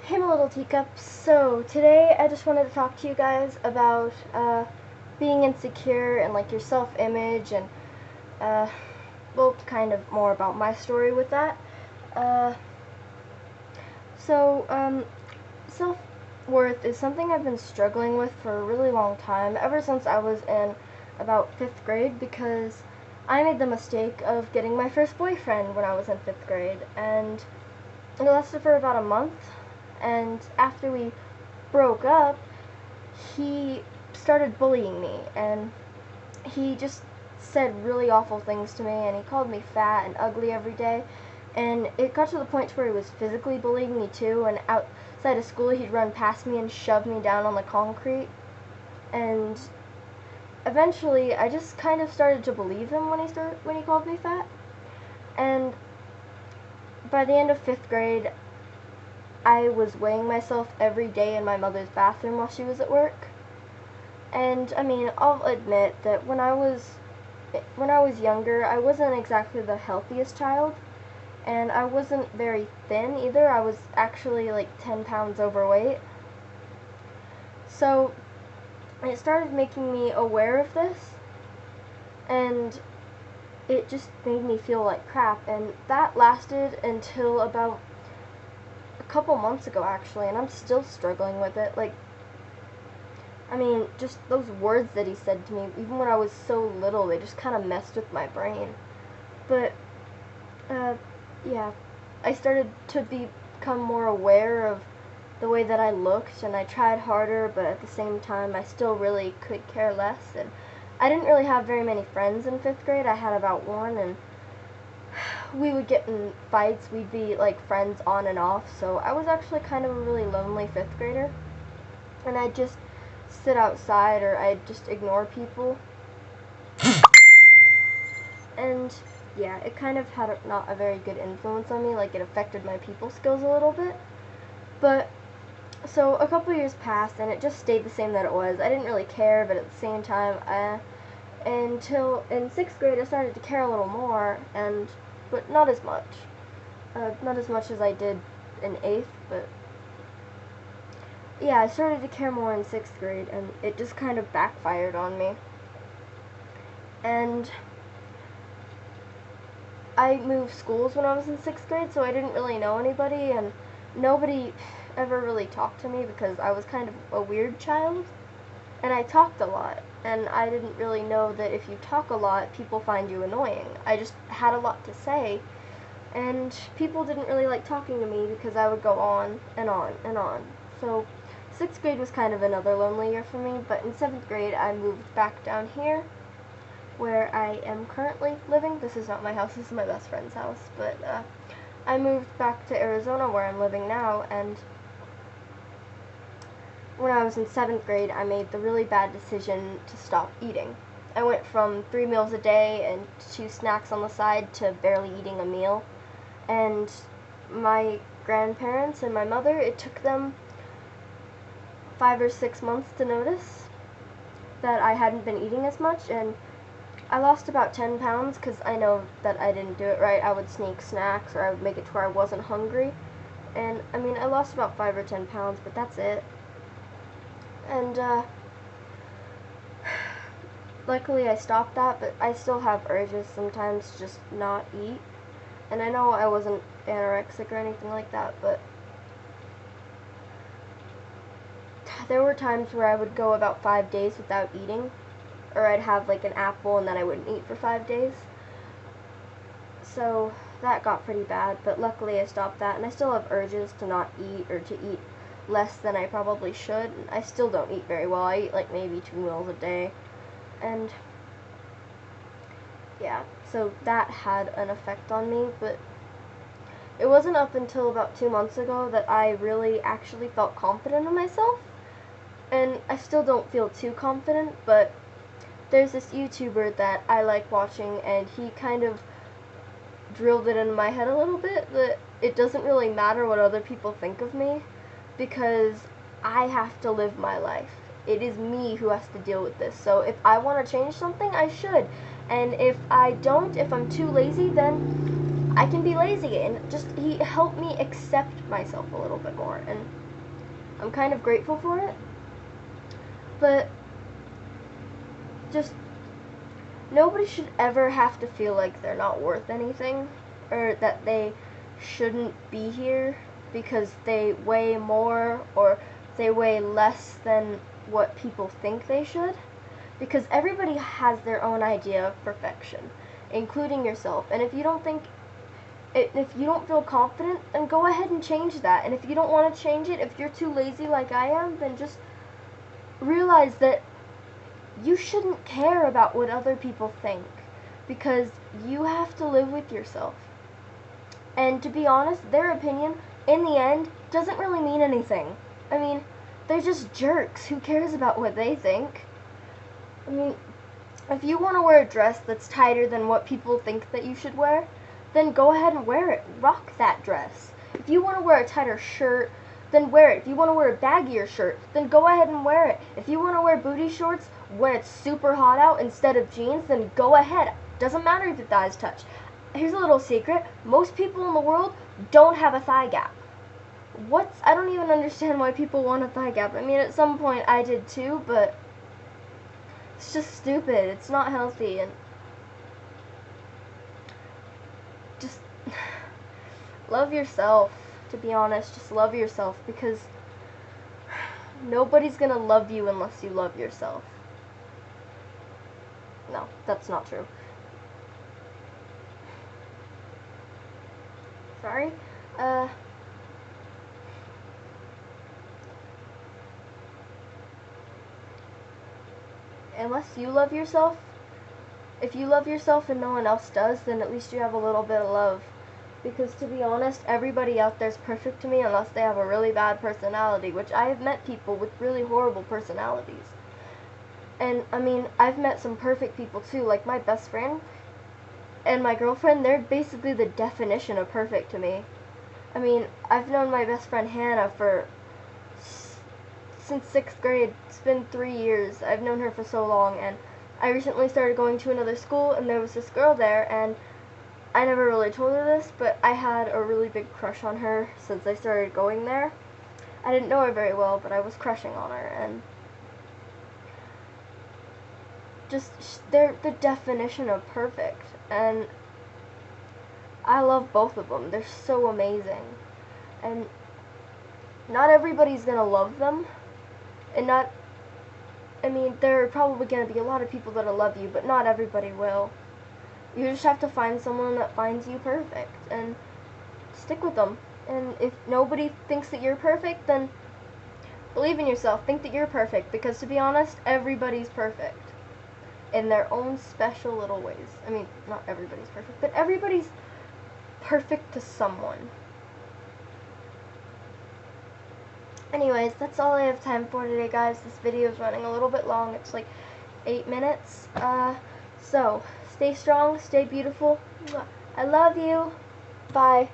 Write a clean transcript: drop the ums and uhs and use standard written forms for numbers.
Hey my little teacups. So today I just wanted to talk to you guys about being insecure and like your self-image and well, kind of more about my story with that. Uh, so self-worth is something I've been struggling with for a really long time, ever since I was in about 5th grade, because I made the mistake of getting my first boyfriend when I was in 5th grade, and it lasted for about a month. And after we broke up, he started bullying me, and he just said really awful things to me, and he called me fat and ugly every day. And it got to the point where he was physically bullying me too, and outside of school he'd run past me and shove me down on the concrete. And eventually I just kind of started to believe him when he called me fat. And by the end of 5th grade, I was weighing myself every day in my mother's bathroom while she was at work. And I mean, I'll admit that when I was younger, I wasn't exactly the healthiest child, and I wasn't very thin either. I was actually like 10 pounds overweight. So it started making me aware of this, and it just made me feel like crap, and that lasted until about a couple months ago actually, and I'm still struggling with it. Like, I mean, just those words that he said to me, even when I was so little, they just kind of messed with my brain. But, yeah, I started to become more aware of the way that I looked, and I tried harder, but at the same time, I still really could care less, and I didn't really have very many friends in 5th grade. I had about one, and we would get in fights. We'd be, like, friends on and off, so I was actually kind of a really lonely 5th grader, and I'd just sit outside, or I'd just ignore people. And yeah, it kind of had not a very good influence on me. Like, it affected my people skills a little bit. But so a couple years passed, and it just stayed the same that it was. I didn't really care, but at the same time, until in 6th grade I started to care a little more, but not as much. Not as much as I did in 8th, but yeah, I started to care more in 6th grade, and it just kind of backfired on me. And I moved schools when I was in 6th grade, so I didn't really know anybody, and nobody ever really talked to me because I was kind of a weird child, and I talked a lot, and I didn't really know that if you talk a lot, people find you annoying. I just had a lot to say, and people didn't really like talking to me because I would go on and on and on. So 6th grade was kind of another lonely year for me, but in 7th grade I moved back down here where I am currently living. This is not my house, this is my best friend's house, but I moved back to Arizona where I'm living now, and when I was in 7th grade I made the really bad decision to stop eating. I went from 3 meals a day and 2 snacks on the side to barely eating a meal, and my grandparents and my mother, it took them 5 or 6 months to notice that I hadn't been eating as much, and I lost about 10 pounds because I know that I didn't do it right. I would sneak snacks, or I would make it to where I wasn't hungry, and I mean, I lost about 5 or 10 pounds, but that's it. And luckily I stopped that, but I still have urges sometimes to just not eat, and I know I wasn't anorexic or anything like that, but there were times where I would go about 5 days without eating, or I'd have like an apple and then I wouldn't eat for 5 days. So that got pretty bad, but luckily I stopped that, and I still have urges to not eat or to eat less than I probably should. I still don't eat very well. I eat like maybe 2 meals a day, and yeah, so that had an effect on me, but it wasn't up until about 2 months ago that I really actually felt confident in myself. And I still don't feel too confident, but there's this YouTuber that I like watching, and he kind of drilled it into my head a little bit that it doesn't really matter what other people think of me, because I have to live my life. It is me who has to deal with this. So if I want to change something, I should. And if I don't, if I'm too lazy, then I can be lazy, and just he helped me accept myself a little bit more, and I'm kind of grateful for it. But just nobody should ever have to feel like they're not worth anything, or that they shouldn't be here because they weigh more or they weigh less than what people think they should. Because everybody has their own idea of perfection, including yourself. And if you don't feel confident, then go ahead and change that. And if you don't want to change it, if you're too lazy like I am, then just realize that you shouldn't care about what other people think, because you have to live with yourself. And to be honest, their opinion, in the end, doesn't really mean anything. I mean, they're just jerks. Who cares about what they think? I mean, if you want to wear a dress that's tighter than what people think that you should wear, then go ahead and wear it. Rock that dress. If you want to wear a tighter shirt, then wear it. If you want to wear a baggier shirt, then go ahead and wear it. If you want to wear booty shorts when it's super hot out instead of jeans, then go ahead. Doesn't matter if the thighs touch. Here's a little secret. Most people in the world don't have a thigh gap. I don't even understand why people want a thigh gap. I mean, at some point I did too, but it's just stupid. It's not healthy, and just love yourself. To be honest, just love yourself, because nobody's gonna love you unless you love yourself. No, that's not true. Sorry. Unless you love yourself, if you love yourself and no one else does, then at least you have a little bit of love. Because to be honest, everybody out there is perfect to me unless they have a really bad personality, which I have met people with really horrible personalities. And I mean, I've met some perfect people too, like my best friend and my girlfriend. They're basically the definition of perfect to me. I mean, I've known my best friend Hannah since 6th grade. It's been 3 years. I've known her for so long, and I recently started going to another school, and there was this girl there, and I never really told her this, but I had a really big crush on her since I started going there. I didn't know her very well, but I was crushing on her, and they're the definition of perfect, and I love both of them. They're so amazing, and not everybody's gonna love them, and I mean, there are probably gonna be a lot of people that'll love you, but not everybody will. You just have to find someone that finds you perfect, and stick with them. And if nobody thinks that you're perfect, then believe in yourself. Think that you're perfect, because to be honest, everybody's perfect in their own special little ways. I mean, not everybody's perfect, but everybody's perfect to someone. Anyways, that's all I have time for today, guys. This video is running a little bit long. It's like 8 minutes. So, stay strong, stay beautiful. I love you. Bye.